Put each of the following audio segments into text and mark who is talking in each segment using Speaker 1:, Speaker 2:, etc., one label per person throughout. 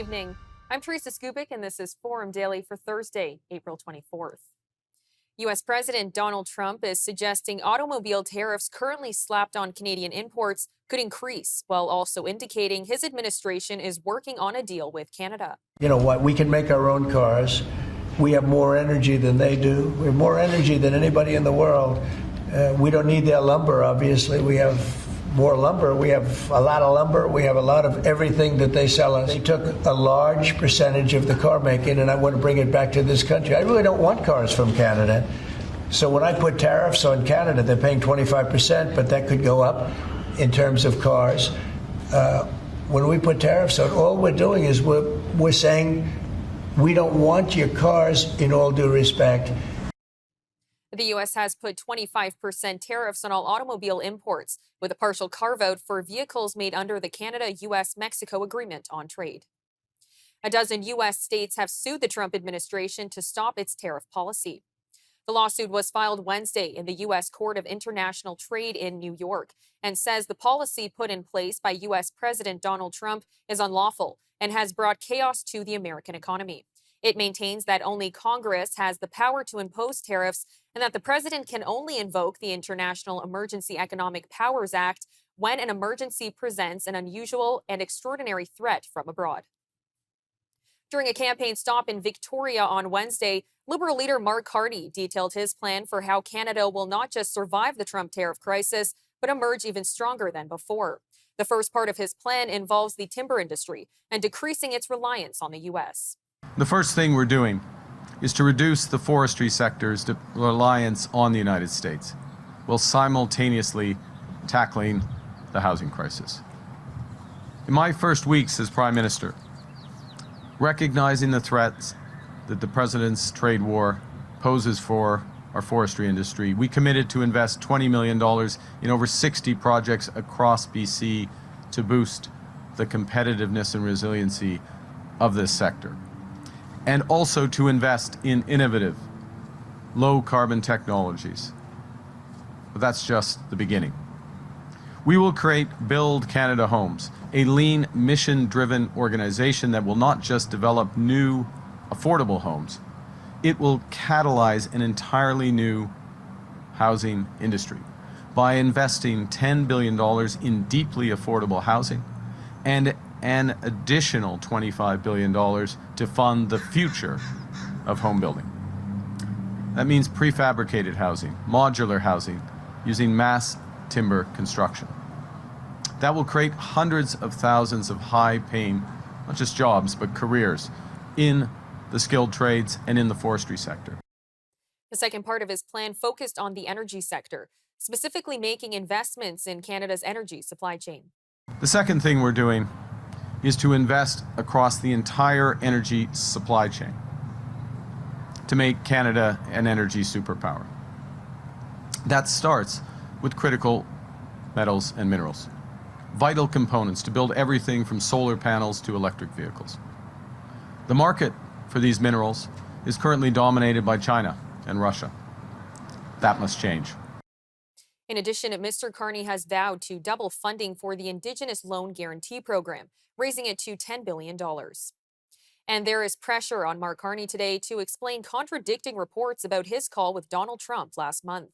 Speaker 1: evening. I'm Teresa Skubic, and this is Forum Daily for Thursday, April 24th. U.S. President Donald Trump is suggesting automobile tariffs currently slapped on Canadian imports could increase, while also indicating his administration is working on a deal with Canada.
Speaker 2: You know what? We can make our own cars. We have more energy than they do. We have more energy than anybody in the world. We don't need their lumber, obviously. We have more lumber. We have a lot of lumber. We have a lot of everything that they sell us. They took a large percentage of the car making, and I want to bring it back to this country. I really don't want cars from Canada. So when I put tariffs on Canada, they're paying 25%, but that could go up in terms of cars. When we put tariffs on, all we're doing is we're saying we don't want your cars in all due respect.
Speaker 1: The U.S. has put 25% tariffs on all automobile imports, with a partial carve-out for vehicles made under the Canada-U.S.-Mexico Agreement on Trade. A dozen U.S. states have sued the Trump administration to stop its tariff policy. The lawsuit was filed Wednesday in the U.S. Court of International Trade in New York and says the policy put in place by U.S. President Donald Trump is unlawful and has brought chaos to the American economy. It maintains that only Congress has the power to impose tariffs and that the president can only invoke the International Emergency Economic Powers Act when an emergency presents an unusual and extraordinary threat from abroad. During a campaign stop in Victoria on Wednesday, Liberal leader Mark Carney detailed his plan for how Canada will not just survive the Trump tariff crisis, but emerge even stronger than before. The first part of his plan involves the timber industry and decreasing its reliance on the U.S.
Speaker 3: The first thing we're doing is to reduce the forestry sector's reliance on the United States, while simultaneously tackling the housing crisis. In my first weeks as Prime Minister, recognizing the threats that the President's trade war poses for our forestry industry, we committed to invest $20 million in over 60 projects across BC to boost the competitiveness and resiliency of this sector, and also to invest in innovative, low-carbon technologies. But that's just the beginning. We will create Build Canada Homes, a lean, mission-driven organization that will not just develop new, affordable homes. It will catalyze an entirely new housing industry by investing $10 billion in deeply affordable housing and an additional $25 billion to fund the future of home building. That means prefabricated housing, modular housing, using mass timber construction. That will create hundreds of thousands of high-paying, not just jobs, but careers in the skilled trades and in the forestry sector.
Speaker 1: The second part of his plan focused on the energy sector, specifically making investments in Canada's energy supply chain.
Speaker 3: The second thing we're doing is to invest across the entire energy supply chain to make Canada an energy superpower. That starts with critical metals and minerals, vital components to build everything from solar panels to electric vehicles. The market for these minerals is currently dominated by China and Russia. That must change.
Speaker 1: In addition, Mr. Carney has vowed to double funding for the Indigenous Loan Guarantee Program, raising it to $10 billion. And there is pressure on Mark Carney today to explain contradicting reports about his call with Donald Trump last month.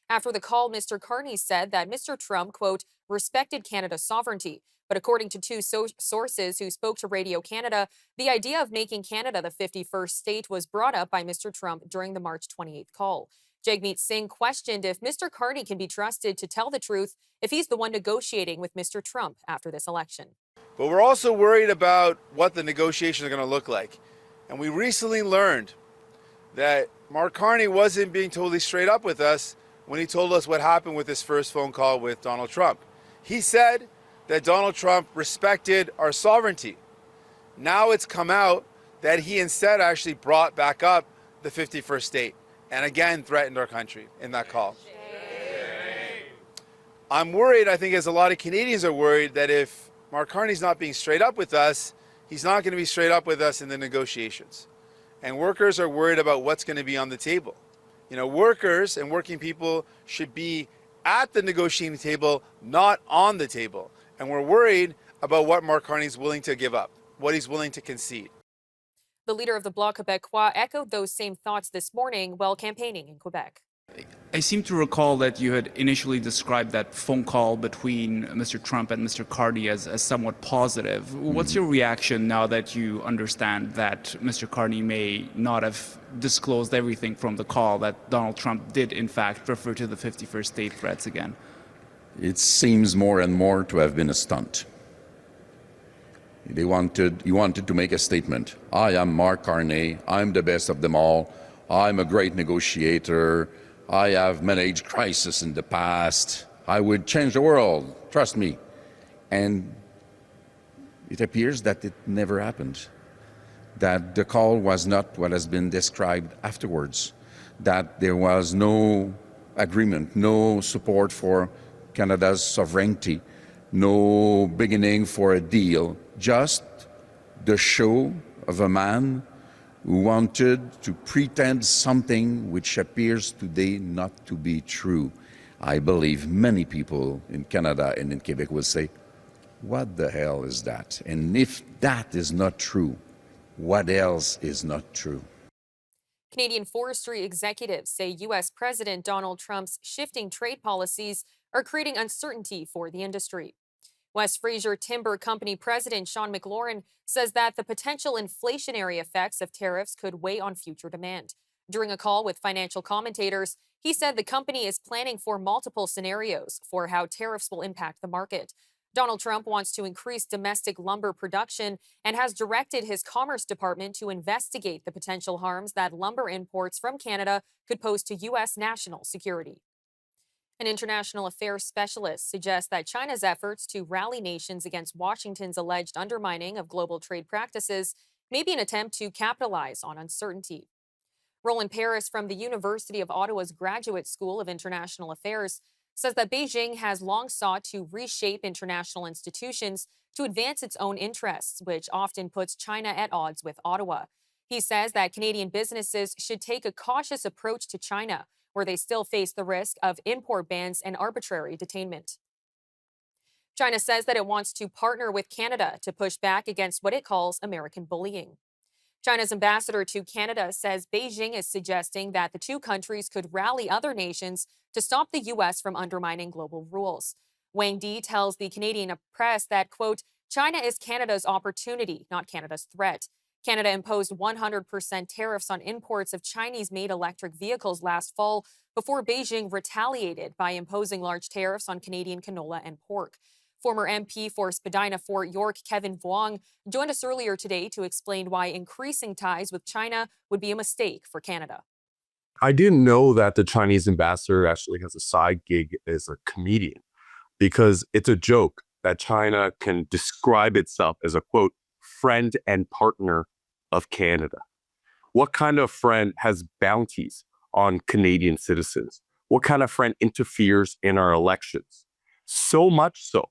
Speaker 1: After the call, Mr. Carney said that Mr. Trump, quote, respected Canada's sovereignty. But according to two sources who spoke to Radio Canada, the idea of making Canada the 51st state was brought up by Mr. Trump during the March 28th call. Jagmeet Singh questioned if Mr. Carney can be trusted to tell the truth if he's the one negotiating with Mr. Trump after this election.
Speaker 4: But we're also worried about what the negotiations are going to look like. And we recently learned that Mark Carney wasn't being totally straight up with us when he told us what happened with his first phone call with Donald Trump. He said that Donald Trump respected our sovereignty. Now it's come out that he instead actually brought back up the 51st state and again threatened our country in that call. I'm worried, I think as a lot of Canadians are worried, that if Mark Carney's not being straight up with us, he's not going to be straight up with us in the negotiations. And workers are worried about what's going to be on the table. You know, workers and working people should be at the negotiating table, not on the table. And we're worried about what Mark Carney's willing to give up. what he's willing to concede.
Speaker 1: The leader of the Bloc Québécois echoed those same thoughts this morning while campaigning in Quebec.
Speaker 5: I seem to recall that you had initially described that phone call between Mr. Trump and Mr. Carney as somewhat positive. What's your reaction now that you understand that Mr. Carney may not have disclosed everything from the call, that Donald Trump did in fact refer to the 51st state threats again?
Speaker 6: It seems more and more to have been a stunt. He wanted to make a statement. I am Mark Carney. I'm the best of them all. I'm a great negotiator. I have managed crisis in the past. I would change the world. Trust me. And it appears that it never happened. That the call was not what has been described afterwards. That there was no agreement, no support for Canada's sovereignty, no beginning for a deal, just the show of a man who wanted to pretend something which appears today not to be true. I believe many people in Canada and in Quebec will say, what the hell is that? And if that is not true, what else is not true?
Speaker 1: Canadian forestry executives say U.S. President Donald Trump's shifting trade policies are creating uncertainty for the industry. West Fraser Timber Company President Sean McLaurin says that the potential inflationary effects of tariffs could weigh on future demand. During a call with financial commentators, he said the company is planning for multiple scenarios for how tariffs will impact the market. Donald Trump wants to increase domestic lumber production and has directed his Commerce Department to investigate the potential harms that lumber imports from Canada could pose to U.S. national security. An international affairs specialist suggests that China's efforts to rally nations against Washington's alleged undermining of global trade practices may be an attempt to capitalize on uncertainty. Roland Paris from the University of Ottawa's Graduate School of International Affairs says that Beijing has long sought to reshape international institutions to advance its own interests, which often puts China at odds with Ottawa. He says that Canadian businesses should take a cautious approach to China, where they still face the risk of import bans and arbitrary detainment. China says that it wants to partner with Canada to push back against what it calls American bullying. China's ambassador to Canada says Beijing is suggesting that the two countries could rally other nations to stop the U.S. from undermining global rules. Wang Di tells the Canadian press that, quote, China is Canada's opportunity, not Canada's threat. Canada imposed 100% tariffs on imports of Chinese-made electric vehicles last fall before Beijing retaliated by imposing large tariffs on Canadian canola and pork. Former MP for Spadina-Fort York, Kevin Vuong, joined us earlier today to explain why increasing ties with China would be a mistake for Canada.
Speaker 7: I didn't know that the Chinese ambassador actually has a side gig as a comedian, because it's a joke that China can describe itself as a, quote, friend and partner of Canada. What kind of friend has bounties on Canadian citizens? What kind of friend interferes in our elections? So much so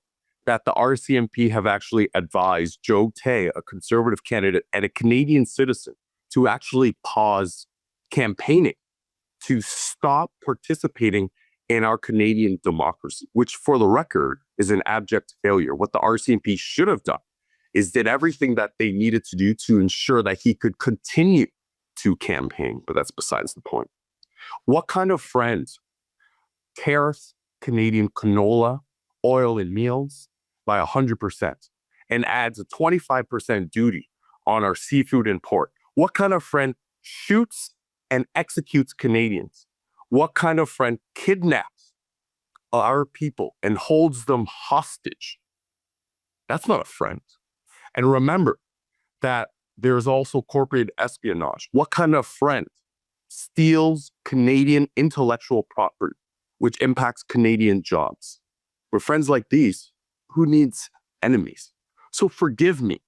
Speaker 7: that the RCMP have actually advised Joe Tay, a conservative candidate and a Canadian citizen, to actually pause campaigning, to stop participating in our Canadian democracy, which for the record is an abject failure. What the RCMP should have done is did everything that they needed to do to ensure that he could continue to campaign, but that's besides the point. What kind of friends tariffs Canadian canola, oil, and meals by 100% and adds a 25% duty on our seafood import? What kind of friend shoots and executes Canadians? What kind of friend kidnaps our people and holds them hostage? That's not a friend. And remember that there's also corporate espionage. What kind of friend steals Canadian intellectual property, which impacts Canadian jobs? With friends like these, who needs enemies? So forgive me,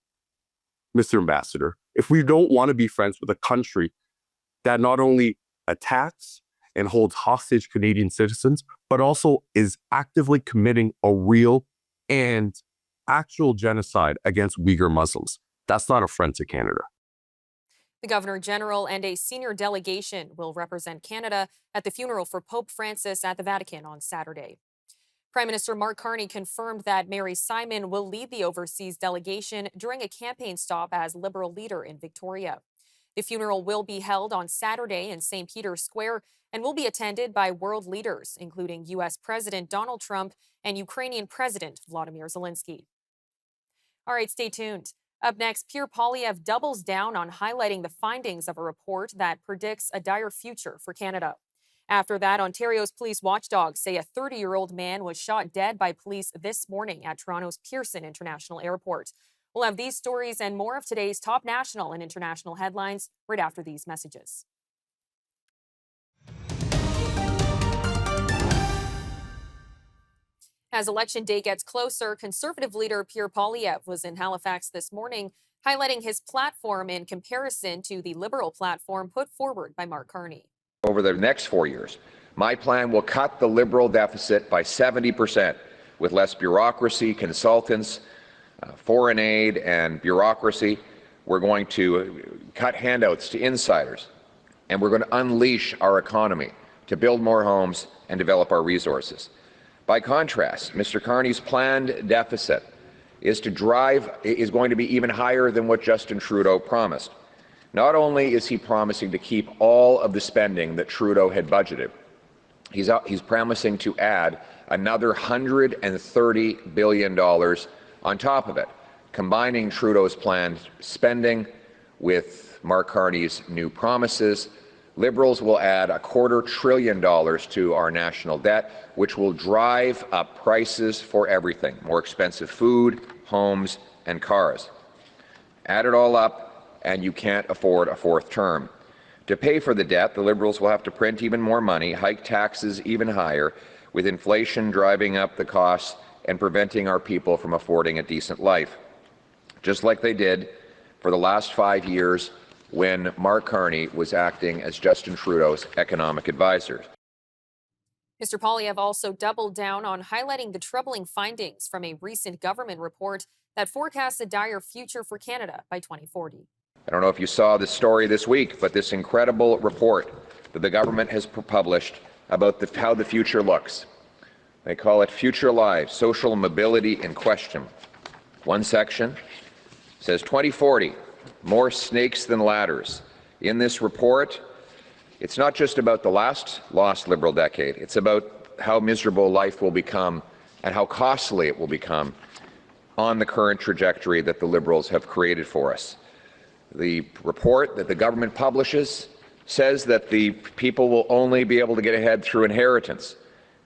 Speaker 7: Mr. Ambassador, if we don't want to be friends with a country that not only attacks and holds hostage Canadian citizens, but also is actively committing a real and actual genocide against Uyghur Muslims. That's not a friend to Canada.
Speaker 1: The Governor General and a senior delegation will represent Canada at the funeral for Pope Francis at the Vatican on Saturday. Prime Minister Mark Carney confirmed that Mary Simon will lead the overseas delegation during a campaign stop as Liberal leader in Victoria. The funeral will be held on Saturday in St. Peter's Square and will be attended by world leaders, including U.S. President Donald Trump and Ukrainian President Volodymyr Zelensky. All right, stay tuned. Up next, Pierre Poilievre doubles down on highlighting the findings of a report that predicts a dire future for Canada. After that, Ontario's police watchdogs say a 30-year-old man was shot dead by police this morning at Toronto's Pearson International Airport. We'll have these stories and more of today's top national and international headlines right after these messages. As Election Day gets closer, Conservative leader Pierre Poilievre was in Halifax this morning, highlighting his platform in comparison to the Liberal platform put forward by Mark Carney.
Speaker 8: Over the next 4 years, my plan will cut the Liberal deficit by 70%, with less bureaucracy, consultants, foreign aid, and bureaucracy. We're going to cut handouts to insiders, and we're going to unleash our economy to build more homes and develop our resources. By contrast, Mr. Carney's planned deficit is going to be even higher than what Justin Trudeau promised. Not only is he promising to keep all of the spending that Trudeau had budgeted, he's promising to add another $130 billion on top of it, combining Trudeau's planned spending with Mark Carney's new promises. Liberals will add $250 billion to our national debt, which will drive up prices for everything, more expensive food, homes, and cars. Add it all up, and you can't afford a fourth term. To pay for the debt, the Liberals will have to print even more money, hike taxes even higher, with inflation driving up the costs and preventing our people from affording a decent life, just like they did for the last 5 years when Mark Carney was acting as Justin Trudeau's economic advisor.
Speaker 1: Mr. Poilievre also doubled down on highlighting the troubling findings from a recent government report that forecasts a dire future for Canada by 2040.
Speaker 8: I don't know if you saw this story this week, but this incredible report that the government has published about how the future looks. They call it Future Lives, Social Mobility in Question. One section says 2040, more snakes than ladders. In this report, it's not just about the last lost Liberal decade. It's about how miserable life will become and how costly it will become on the current trajectory that the Liberals have created for us. The report that the government publishes says that the people will only be able to get ahead through inheritance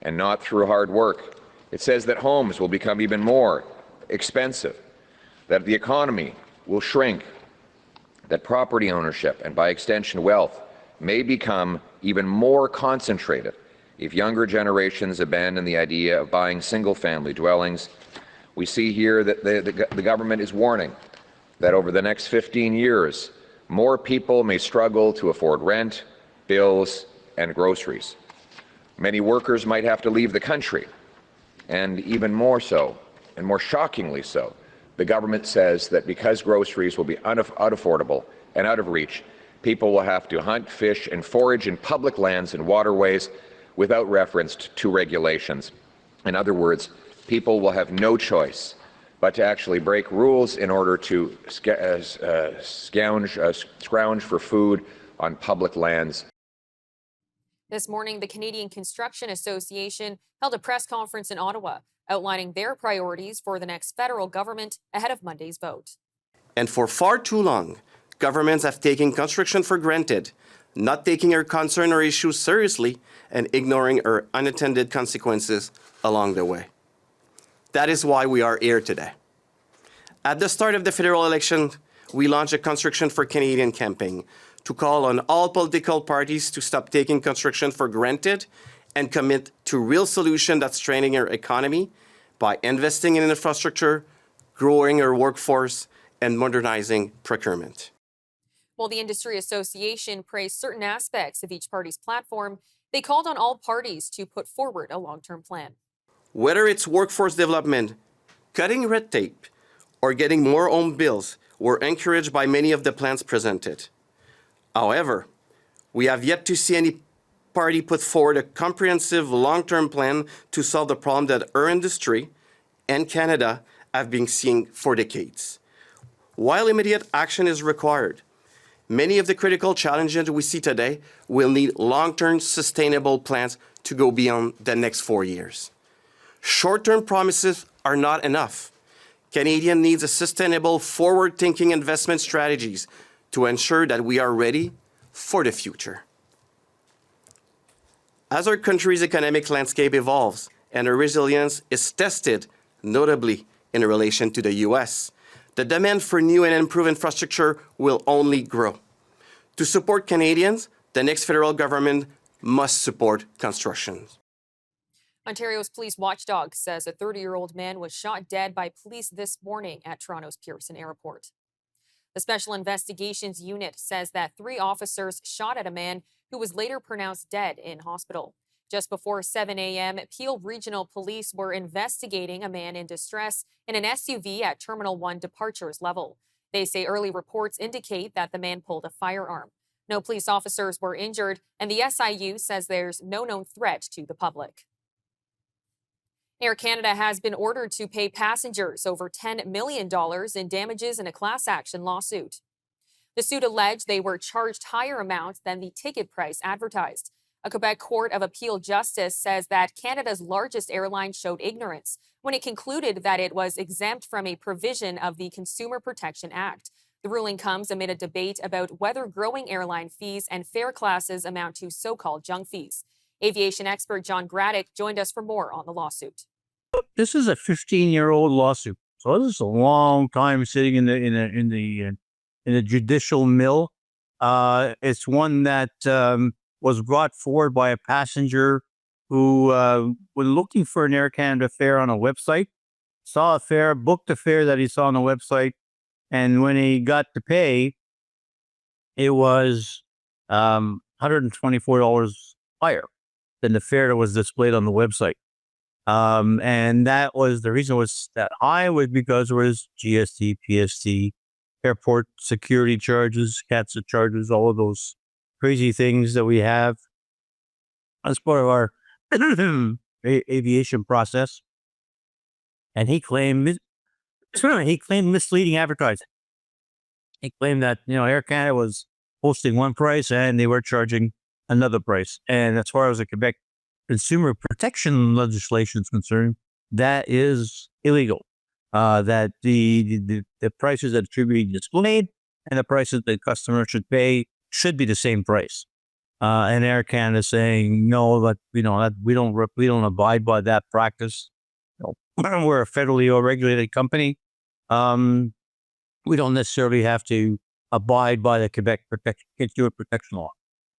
Speaker 8: and not through hard work. It says that homes will become even more expensive, that the economy will shrink, that property ownership and by extension wealth may become even more concentrated if younger generations abandon the idea of buying single-family dwellings. We see here that the government is warning that over the next 15 years, more people may struggle to afford rent, bills, and groceries. Many workers might have to leave the country, and even more so, and more shockingly so, the government says that because groceries will be unaffordable and out of reach, people will have to hunt, fish, and forage in public lands and waterways without reference to regulations. In other words, people will have no choice but to actually break rules in order to scrounge for food on public lands.
Speaker 1: This morning, the Canadian Construction Association held a press conference in Ottawa, outlining their priorities for the next federal government ahead of Monday's vote.
Speaker 9: And for far too long, governments have taken construction for granted, not taking our concern or issues seriously and ignoring our unintended consequences along the way. That is why we are here today. At the start of the federal election, we launched a Construction for Canadian campaign to call on all political parties to stop taking construction for granted and commit to real solutions that strengthen our economy by investing in infrastructure, growing our workforce, and modernizing procurement.
Speaker 1: While the Industry Association praised certain aspects of each party's platform, they called on all parties to put forward a long-term plan.
Speaker 9: Whether it's workforce development, cutting red tape, or getting more home bills, were encouraged by many of the plans presented. However, we have yet to see any Party put forward a comprehensive long-term plan to solve the problem that our industry and Canada have been seeing for decades. While immediate action is required, many of the critical challenges we see today will need long-term sustainable plans to go beyond the next 4 years. Short-term promises are not enough. Canadian needs a sustainable, forward-thinking investment strategies to ensure that we are ready for the future. As our country's economic landscape evolves and our resilience is tested, notably in relation to the U.S., the demand for new and improved infrastructure will only grow. To support Canadians, the next federal government must support construction.
Speaker 1: Ontario's police watchdog says a 30-year-old man was shot dead by police this morning at Toronto's Pearson Airport. The Special Investigations Unit says that 3 officers shot at a man who was later pronounced dead in hospital. Just before 7 a.m., Peel Regional Police were investigating a man in distress in an SUV at Terminal 1 departures level. They say early reports indicate that the man pulled a firearm. No police officers were injured, and the SIU says there's no known threat to the public. Air Canada has been ordered to pay passengers over $10 million in damages in a class action lawsuit. The suit alleged they were charged higher amounts than the ticket price advertised. A Quebec Court of Appeal justice says that Canada's largest airline showed ignorance when it concluded that it was exempt from a provision of the Consumer Protection Act. The ruling comes amid a debate about whether growing airline fees and fare classes amount to so-called junk fees. Aviation expert John Graddick joined us for more on the lawsuit.
Speaker 10: This is a 15-year-old lawsuit, so this is a long time sitting in the judicial mill. It's one that was brought forward by a passenger who was looking for an Air Canada fare on a website, saw a fare, booked a fare that he saw on the website, and when he got to pay, it was $124 higher than the fare that was displayed on the website. And that was the reason it was that high was because there was GST, PST, airport security charges, CATSA charges, all of those crazy things that we have as part of our aviation process. And he claimed misleading advertising. He claimed that, Air Canada was posting one price and they were charging another price. And as far as the Quebec consumer protection legislation is concerned, that is illegal. That the prices that should be displayed and the prices the customer should pay should be the same price. And Air Canada is saying no, that we don't abide by that practice. We're a federally regulated company. We don't necessarily have to abide by the Quebec consumer protection law.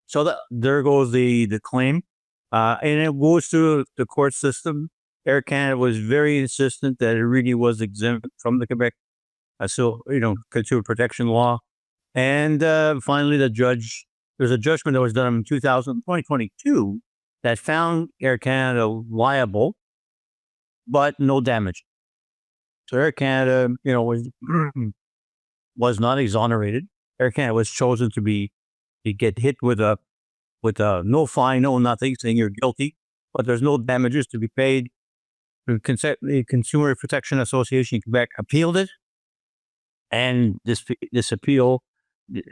Speaker 10: So there goes the claim. And it goes through the court system. Air Canada was very insistent that it really was exempt from the Quebec, consumer protection law. And finally, there's a judgment that was done in 2022 that found Air Canada liable, but no damage. So Air Canada, was not exonerated. Air Canada was chosen to get hit with a no fine, no nothing, saying you're guilty, but there's no damages to be paid. The Consumer Protection Association in Quebec appealed it, and this appeal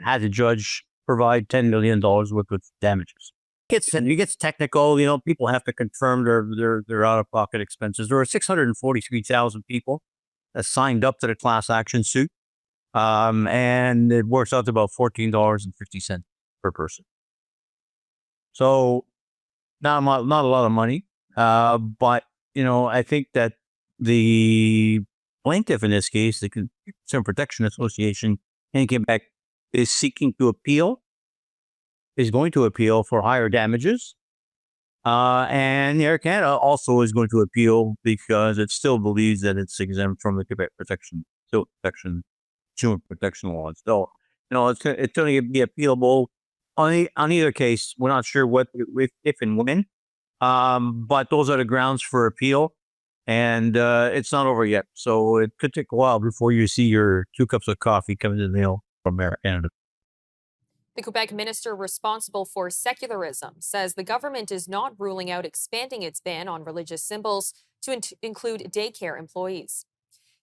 Speaker 10: had the judge provide $10 million worth of damages. It gets technical. People have to confirm their out-of-pocket expenses. There were 643,000 people that signed up to the class action suit, and it works out to about $14.50 per person. So not a lot of money, but I think that the plaintiff in this case, the Consumer Protection Association in Quebec, is going to appeal for higher damages, and Air Canada also is going to appeal because it still believes that it's exempt from the Quebec consumer protection law. So it's going to be appealable. On either case, we're not sure if and when, but those are the grounds for appeal, and it's not over yet. So it could take a while before you see your 2 cups of coffee coming in the mail from Air Canada.
Speaker 1: The Quebec minister responsible for secularism says the government is not ruling out expanding its ban on religious symbols to include daycare employees.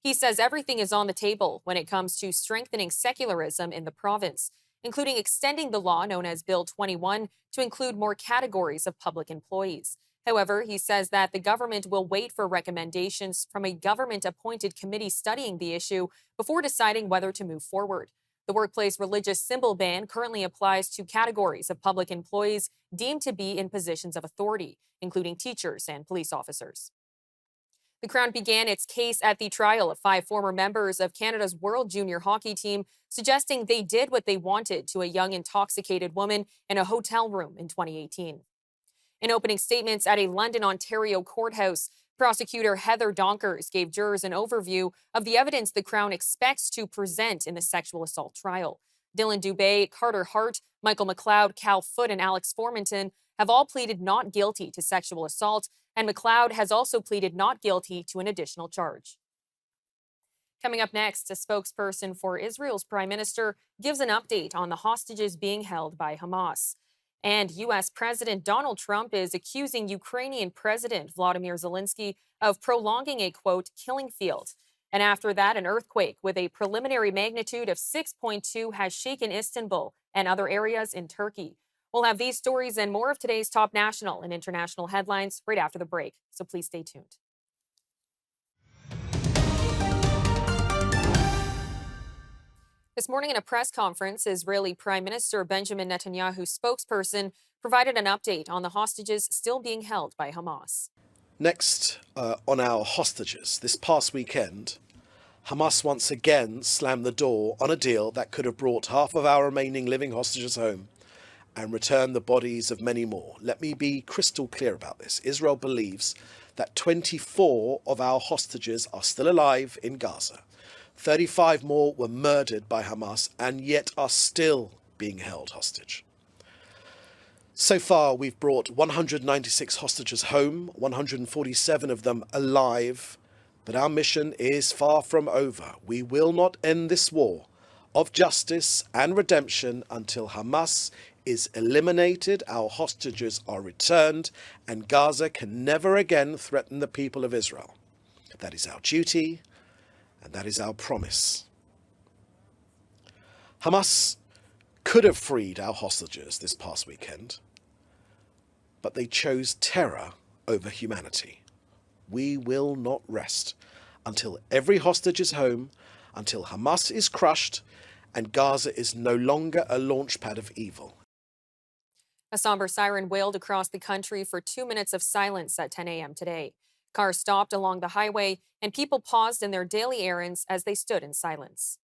Speaker 1: He says everything is on the table when it comes to strengthening secularism in the province, including extending the law known as Bill 21 to include more categories of public employees. However, he says that the government will wait for recommendations from a government-appointed committee studying the issue before deciding whether to move forward. The workplace religious symbol ban currently applies to categories of public employees deemed to be in positions of authority, including teachers and police officers. The Crown began its case at the trial of 5 former members of Canada's World Junior Hockey team, suggesting they did what they wanted to a young intoxicated woman in a hotel room in 2018. In opening statements at a London, Ontario courthouse, prosecutor Heather Donkers gave jurors an overview of the evidence the Crown expects to present in the sexual assault trial. Dylan Dubé, Carter Hart, Michael McLeod, Cal Foote, and Alex Formanton have all pleaded not guilty to sexual assault, and McLeod has also pleaded not guilty to an additional charge. Coming up next, a spokesperson for Israel's prime minister gives an update on the hostages being held by Hamas. And U.S. President Donald Trump is accusing Ukrainian President Volodymyr Zelensky of prolonging a, quote, killing field. And after that, an earthquake with a preliminary magnitude of 6.2 has shaken Istanbul and other areas in Turkey. We'll have these stories and more of today's top national and international headlines right after the break, so please stay tuned. This morning in a press conference, Israeli Prime Minister Benjamin Netanyahu's spokesperson provided an update on the hostages still being held by Hamas.
Speaker 11: Next, on our hostages, this past weekend, Hamas once again slammed the door on a deal that could have brought half of our remaining living hostages home and returned the bodies of many more. Let me be crystal clear about this. Israel believes that 24 of our hostages are still alive in Gaza. 35 more were murdered by Hamas and yet are still being held hostage. So far, we've brought 196 hostages home, 147 of them alive, but our mission is far from over. We will not end this war of justice and redemption until Hamas is eliminated, our hostages are returned, and Gaza can never again threaten the people of Israel. That is our duty, and that is our promise. Hamas could have freed our hostages this past weekend, but they chose terror over humanity. We will not rest until every hostage is home, until Hamas is crushed, and Gaza is no longer a launchpad of evil.
Speaker 1: A somber siren wailed across the country for 2 minutes of silence at 10 a.m. today. Cars stopped along the highway, and people paused in their daily errands as they stood in silence.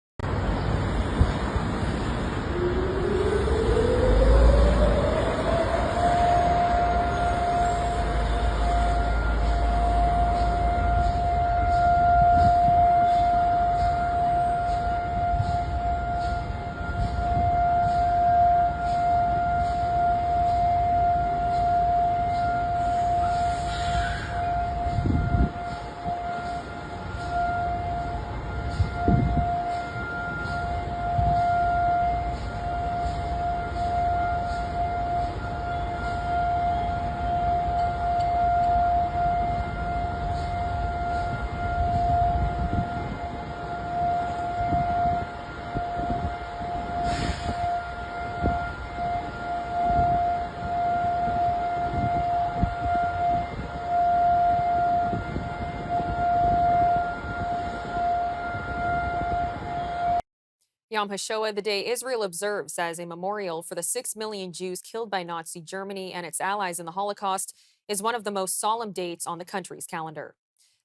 Speaker 1: Yom HaShoah, the day Israel observes as a memorial for the 6 million Jews killed by Nazi Germany and its allies in the Holocaust, is one of the most solemn dates on the country's calendar.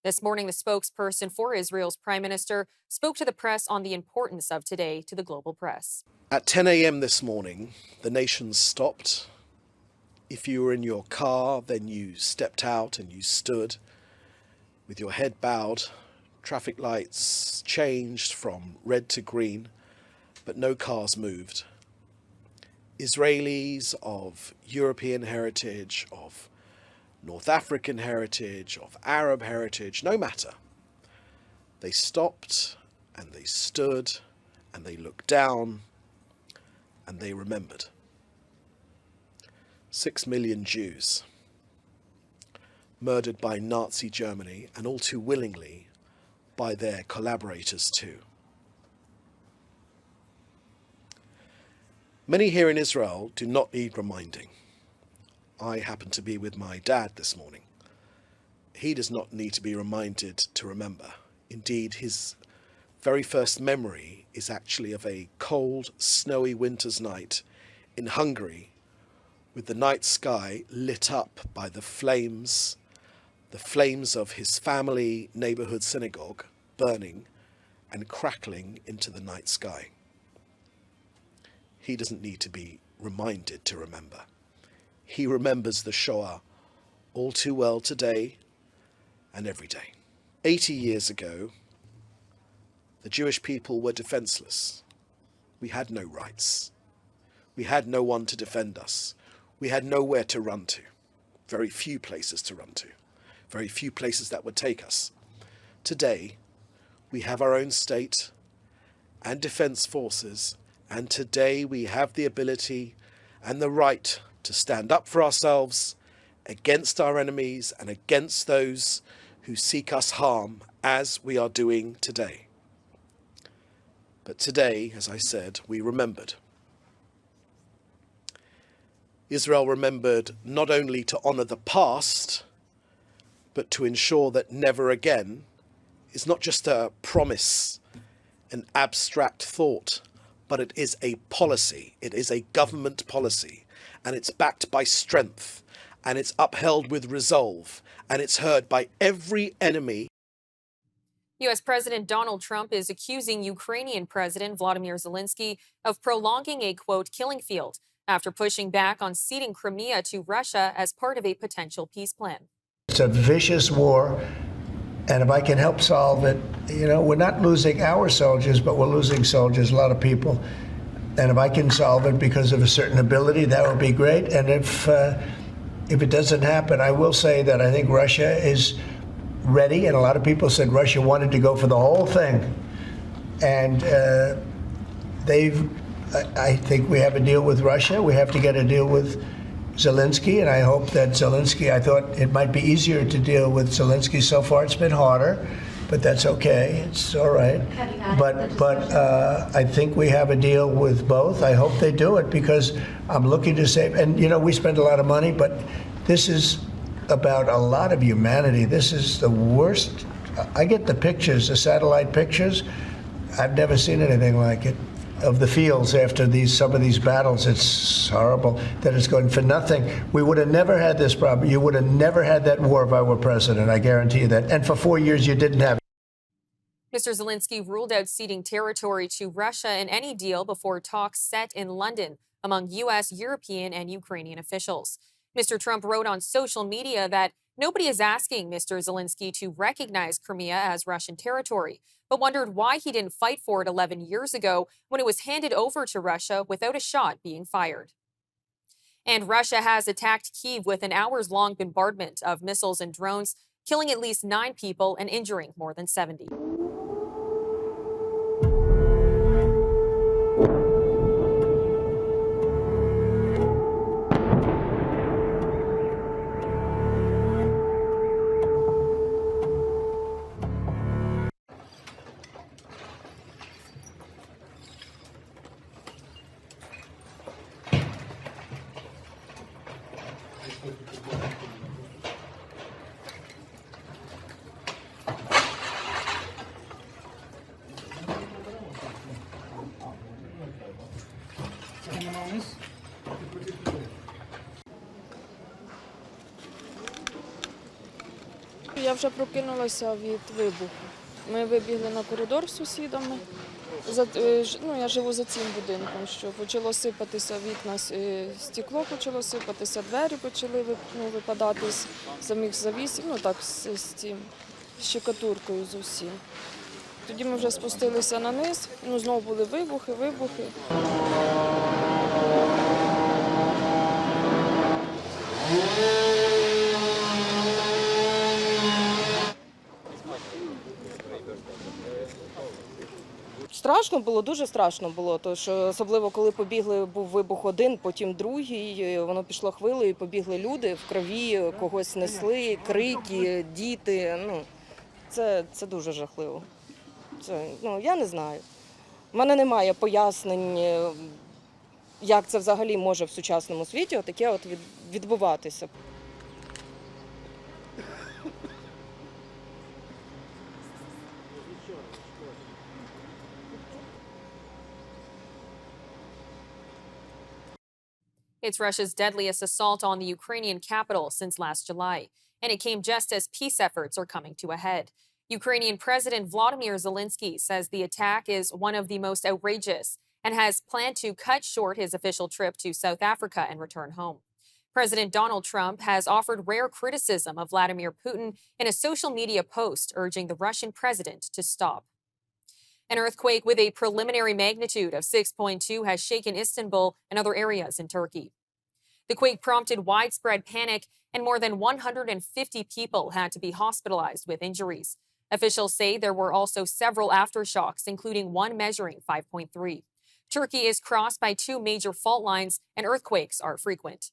Speaker 1: This morning, the spokesperson for Israel's prime minister spoke to the press on the importance of today to the global press.
Speaker 11: At 10 a.m. this morning, the nation stopped. If you were in your car, then you stepped out and you stood with your head bowed. Traffic lights changed from red to green, but no cars moved. Israelis of European heritage, of North African heritage, of Arab heritage, no matter. They stopped and they stood and they looked down and they remembered. 6 million Jews murdered by Nazi Germany, and all too willingly by their collaborators too. Many here in Israel do not need reminding. I happen to be with my dad this morning. He does not need to be reminded to remember. Indeed, his very first memory is actually of a cold, snowy winter's night in Hungary, with the night sky lit up by the flames of his family neighborhood synagogue burning and crackling into the night sky. He doesn't need to be reminded to remember. He remembers the Shoah all too well today and every day. 80 years ago, the Jewish people were defenseless. We had no rights. We had no one to defend us. We had nowhere to run to. Very few places to run to. Very few places that would take us. Today, we have our own state and defense forces, and today we have the ability and the right to stand up for ourselves against our enemies and against those who seek us harm, as we are doing today. But today, as I said, we remembered. Israel remembered not only to honor the past, but to ensure that never again is not just a promise, an abstract thought, but it is a policy. It is a government policy, and it's backed by strength, and it's upheld with resolve, and it's heard by every enemy.
Speaker 1: U.S. President Donald Trump is accusing Ukrainian President Vladimir Zelensky of prolonging a, quote, killing field after pushing back on ceding Crimea to Russia as part of a potential peace plan.
Speaker 2: It's a vicious war, and if I can help solve it, we're not losing our soldiers, but we're losing soldiers, a lot of people. And if I can solve it because of a certain ability, that would be great. And if it doesn't happen, I will say that I think Russia is ready, and a lot of people said Russia wanted to go for the whole thing. And I think we have a deal with Russia. We have to get a deal with Zelensky, and I hope that Zelensky, I thought it might be easier to deal with Zelensky. So far it's been harder, but that's okay. It's all right. But I think we have a deal with both. I hope they do it, because I'm looking to save, and we spend a lot of money, but this is about a lot of humanity. This is the worst. I get the pictures, the satellite pictures. I've never seen anything like it, of the fields after some of these battles. It's horrible that it's going for nothing. We would have never had this problem. You would have never had that war if I were president, I guarantee you that. And for 4 years you didn't have it.
Speaker 1: Mr. Zelensky ruled out ceding territory to Russia in any deal before talks set in London among U.S., European, and Ukrainian officials. Mr. Trump wrote on social media that nobody is asking Mr. Zelensky to recognize Crimea as Russian territory, but wondered why he didn't fight for it 11 years ago when it was handed over to Russia without a shot being fired. And Russia has attacked Kyiv with an hours-long bombardment of missiles and drones, killing at least 9 people and injuring more than 70.
Speaker 12: Я вже прокинулася від вибуху. Ми вибігли на коридор з сусідами. Я живу за цим будинком, що почало сипатися вікна, стекло почало сипатися, двері почали випадати з самих завісів, з цим щекатуркою з усім. Тоді ми вже спустилися на низ, знову були вибухи. Страшно було, дуже страшно було, тому що особливо коли був вибух один, потім другий, воно пішло хвилею, побігли люди, в крові когось несли, крики, діти. Це дуже жахливо. Я не знаю. У мене немає пояснень, як це взагалі може в сучасному світі таке відбуватися.
Speaker 1: It's Russia's deadliest assault on the Ukrainian capital since last July, and it came just as peace efforts are coming to a head. Ukrainian President Volodymyr Zelensky says the attack is one of the most outrageous and has planned to cut short his official trip to South Africa and return home. President Donald Trump has offered rare criticism of Vladimir Putin in a social media post urging the Russian president to stop. An earthquake with a preliminary magnitude of 6.2 has shaken Istanbul and other areas in Turkey. The quake prompted widespread panic, and more than 150 people had to be hospitalized with injuries. Officials say there were also several aftershocks, including one measuring 5.3. Turkey is crossed by two major fault lines, and earthquakes are frequent.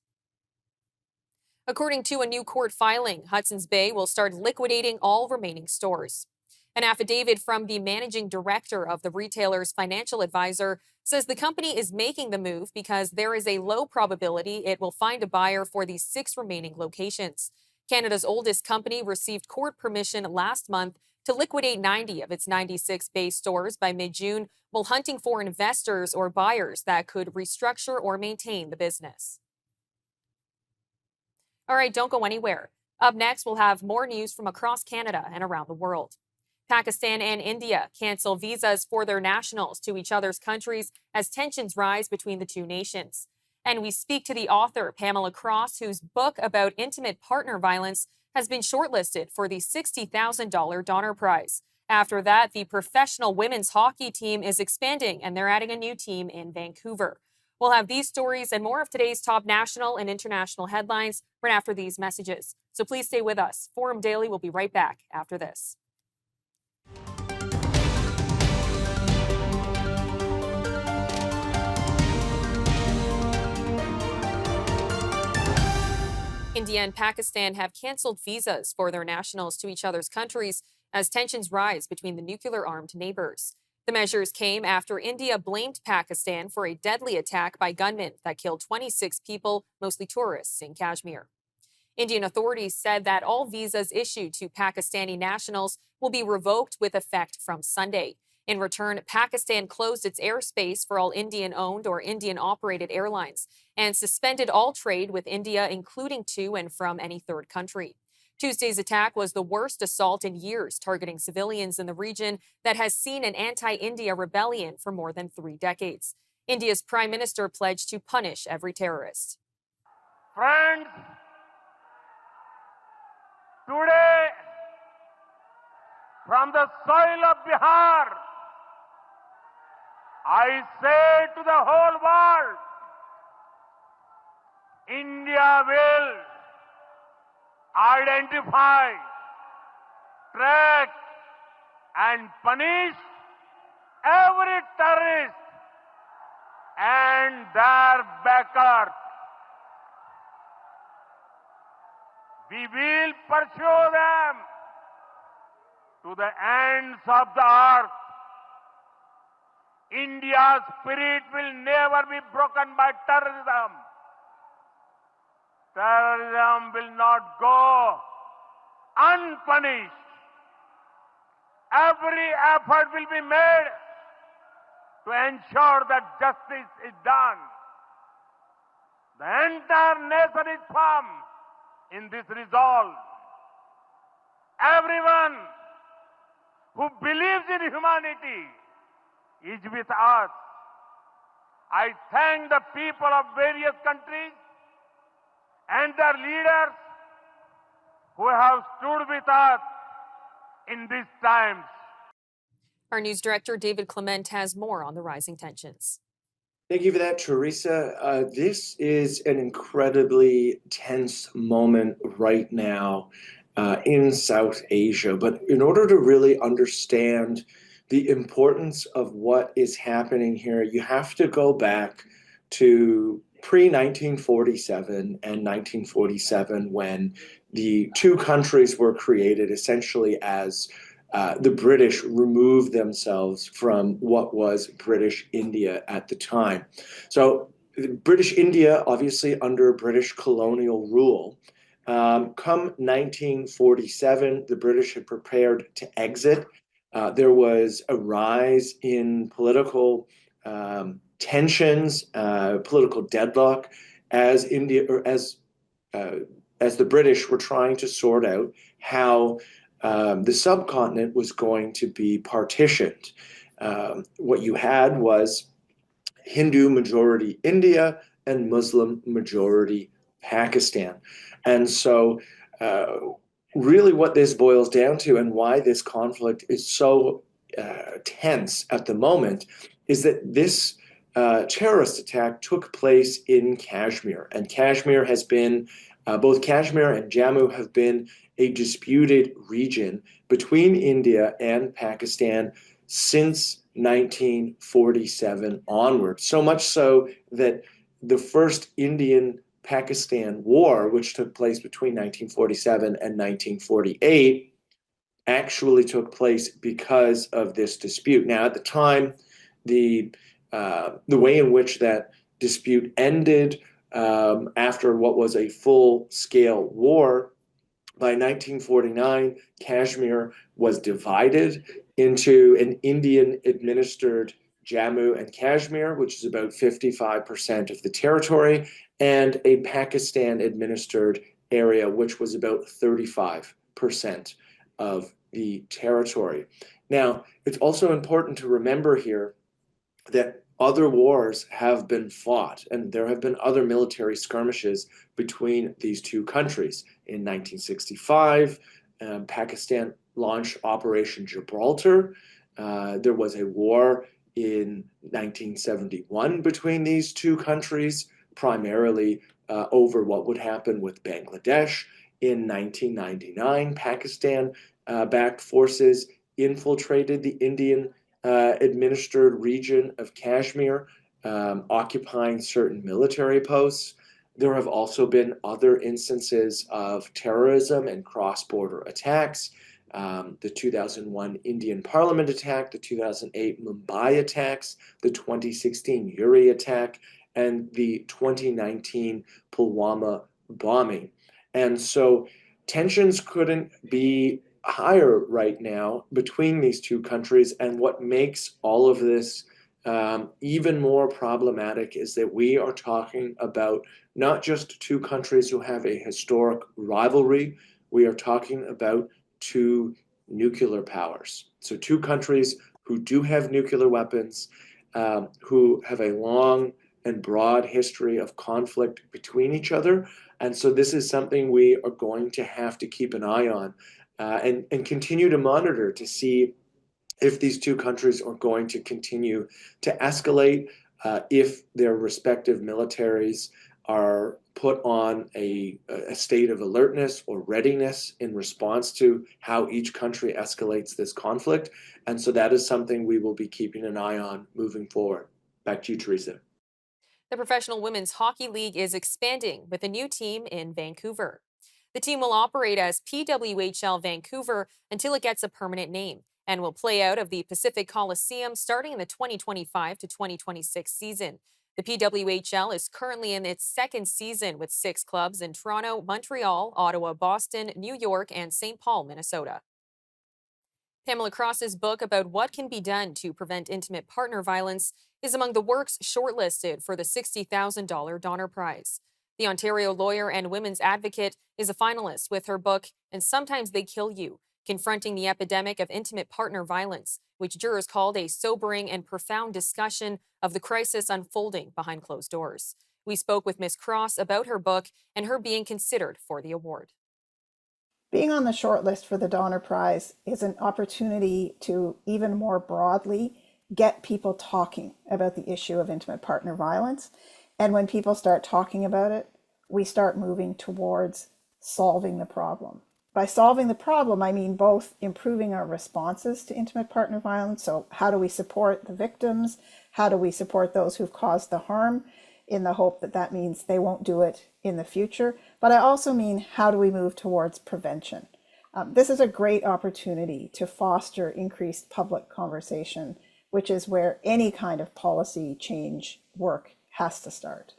Speaker 1: According to a new court filing, Hudson's Bay will start liquidating all remaining stores. An affidavit from the managing director of the retailer's financial advisor says the company is making the move because there is a low probability it will find a buyer for the 6 remaining locations. Canada's oldest company received court permission last month to liquidate 90 of its 96 Bay stores by mid-June, while hunting for investors or buyers that could restructure or maintain the business. All right, don't go anywhere. Up next, we'll have more news from across Canada and around the world. Pakistan and India cancel visas for their nationals to each other's countries as tensions rise between the two nations. And we speak to the author, Pamela Cross, whose book about intimate partner violence has been shortlisted for the $60,000 Donner Prize. After that, the professional women's hockey team is expanding, and they're adding a new team in Vancouver. We'll have these stories and more of today's top national and international headlines right after these messages. So please stay with us. Forum Daily will be right back after this. India and Pakistan have canceled visas for their nationals to each other's countries as tensions rise between the nuclear-armed neighbors. The measures came after India blamed Pakistan for a deadly attack by gunmen that killed 26 people, mostly tourists, in Kashmir. Indian authorities said that all visas issued to Pakistani nationals will be revoked with effect from Sunday. In return, Pakistan closed its airspace for all Indian-owned or Indian-operated airlines and suspended all trade with India, including to and from any third country. Tuesday's attack was the worst assault in years targeting civilians in the region that has seen an anti-India rebellion for more than 3 decades. India's prime minister pledged to punish every terrorist.
Speaker 13: Friends, today, from the soil of Bihar, I say to the whole world, India will identify, track, and punish every terrorist and their backers. We will pursue them to the ends of the earth. India's spirit will never be broken by terrorism. Terrorism will not go unpunished. Every effort will be made to ensure that justice is done. The entire nation is firm in this resolve. Everyone who believes in humanity is with us. I thank the people of various countries and their leaders who have stood with us in these times.
Speaker 1: Our news director, David Clement, has more on the rising tensions.
Speaker 14: Thank you for that, Teresa. This is an incredibly tense moment right now in South Asia. But in order to really understand the importance of what is happening here, you have to go back to pre-1947 and 1947 when the two countries were created essentially as the British removed themselves from what was British India at the time. So British India, obviously under British colonial rule, come 1947, the British had prepared to exit. There was a rise in political tensions, political deadlock as as the British were trying to sort out how the subcontinent was going to be partitioned. What you had was Hindu majority India and Muslim majority Pakistan. And so, really, what this boils down to and why this conflict is so tense at the moment is that this terrorist attack took place in Kashmir. And Kashmir has been, both Kashmir and Jammu have been a disputed region between India and Pakistan since 1947 onward. So much so that the first Indian-Pakistan war, which took place between 1947 and 1948, actually took place because of this dispute. Now, at the time, the way in which that dispute ended after what was a full-scale war, by 1949, Kashmir was divided into an Indian-administered Jammu and Kashmir, which is about 55% of the territory, and a Pakistan-administered area, which was about 35% of the territory. Now, it's also important to remember here that other wars have been fought, and there have been other military skirmishes between these two countries. In 1965, Pakistan launched Operation Gibraltar. There was a war in 1971 between these two countries, primarily over what would happen with Bangladesh. In 1999, Pakistan-backed forces infiltrated the Indian administered region of Kashmir, occupying certain military posts. There have also been other instances of terrorism and cross-border attacks. The 2001 Indian Parliament attack, the 2008 Mumbai attacks, the 2016 Uri attack, and the 2019 Pulwama bombing. And so tensions couldn't be higher right now between these two countries. And what makes all of this even more problematic is that we are talking about not just two countries who have a historic rivalry, we are talking about two nuclear powers. So two countries who do have nuclear weapons, who have a long and broad history of conflict between each other. And so this is something we are going to have to keep an eye on and continue to monitor to see if these two countries are going to continue to escalate, if their respective militaries are put on a state of alertness or readiness in response to how each country escalates this conflict. And so that is something we will be keeping an eye on moving forward. Back to you, Teresa.
Speaker 1: The Professional Women's Hockey League is expanding with a new team in Vancouver. The team will operate as PWHL Vancouver until it gets a permanent name and will play out of the Pacific Coliseum starting in the 2025 to 2026 season. The PWHL is currently in its second season with 6 clubs in Toronto, Montreal, Ottawa, Boston, New York, and St. Paul, Minnesota. Pamela Cross's book about what can be done to prevent intimate partner violence is among the works shortlisted for the $60,000 Donner Prize. The Ontario lawyer and women's advocate is a finalist with her book, And Sometimes They Kill You, Confronting the Epidemic of Intimate Partner Violence, which jurors called a sobering and profound discussion of the crisis unfolding behind closed doors. We spoke with Ms. Cross about her book and her being considered for the award.
Speaker 15: Being on the shortlist for the Donner Prize is an opportunity to even more broadly get people talking about the issue of intimate partner violence. And when people start talking about it, we start moving towards solving the problem. By solving the problem, I mean both improving our responses to intimate partner violence. So how do we support the victims? How do we support those who've caused the harm, in the hope that that means they won't do it in the future? But I also mean, how do we move towards prevention? This is a great opportunity to foster increased public conversation, which is where any kind of policy change work has to start.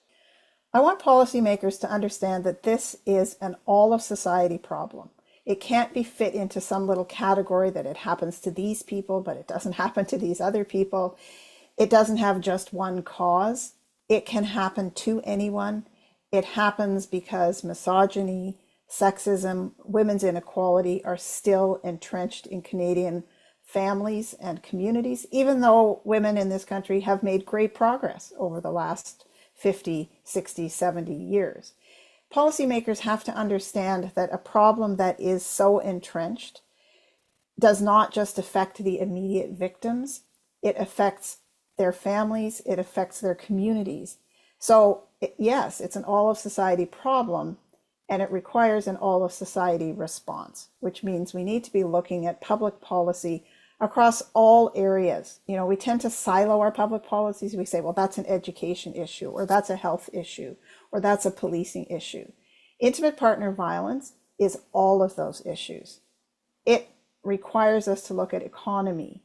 Speaker 15: I want policymakers to understand that this is an all of society problem. It can't be fit into some little category that it happens to these people, but it doesn't happen to these other people. It doesn't have just one cause. It can happen to anyone. It happens because misogyny, sexism, women's inequality are still entrenched in Canadian families and communities, even though women in this country have made great progress over the last 50, 60, 70 years. Policymakers have to understand that a problem that is so entrenched does not just affect the immediate victims, it affects their families, it affects their communities. So yes, it's an all of society problem, and it requires an all of society response, which means we need to be looking at public policy across all areas. You know, we tend to silo our public policies. We say, well, that's an education issue, or that's a health issue, or that's a policing issue. Intimate partner violence is all of those issues. It requires us to look at economy,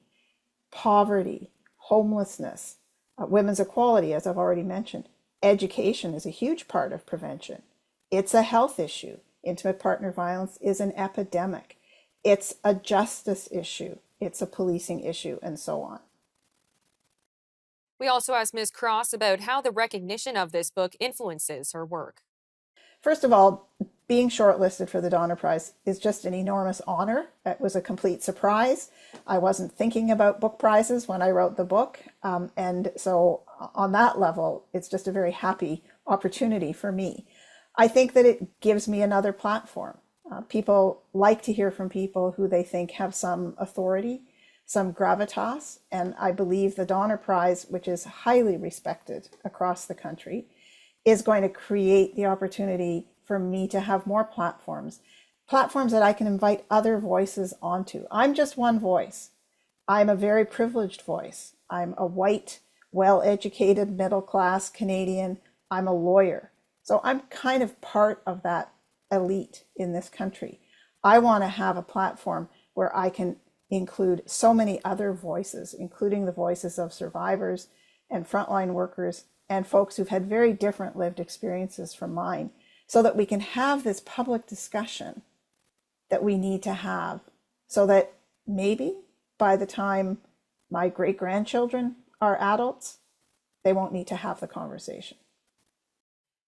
Speaker 15: poverty, homelessness, women's equality, as I've already mentioned. Education is a huge part of prevention. It's a health issue. Intimate partner violence is an epidemic. It's a justice issue. It's a policing issue, and so on.
Speaker 1: We also asked Ms. Cross about how the recognition of this book influences her work.
Speaker 15: First of all, being shortlisted for the Donner Prize is just an enormous honor. It was a complete surprise. I wasn't thinking about book prizes when I wrote the book. And so on that level, it's just a very happy opportunity for me. I think that it gives me another platform. People like to hear from people who they think have some authority, some gravitas. And I believe the Donner Prize, which is highly respected across the country, is going to create the opportunity for me to have more platforms that I can invite other voices onto. I'm just one voice. I'm a very privileged voice. I'm a white, well-educated, middle-class Canadian. I'm a lawyer. So I'm kind of part of that elite in this country. I want to have a platform where I can include so many other voices, including the voices of survivors and frontline workers and folks who've had very different lived experiences from mine, so that we can have this public discussion that we need to have, so that maybe by the time my great-grandchildren are adults, they won't need to have the conversation.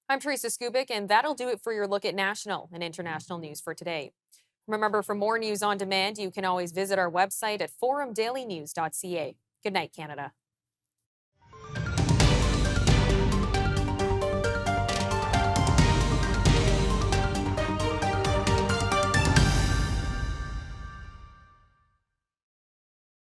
Speaker 1: I'm Teresa Skubik, and that'll do it for your look at national and international news for today. Remember, for more news on demand, you can always visit our website at forumdailynews.ca. Good night, Canada.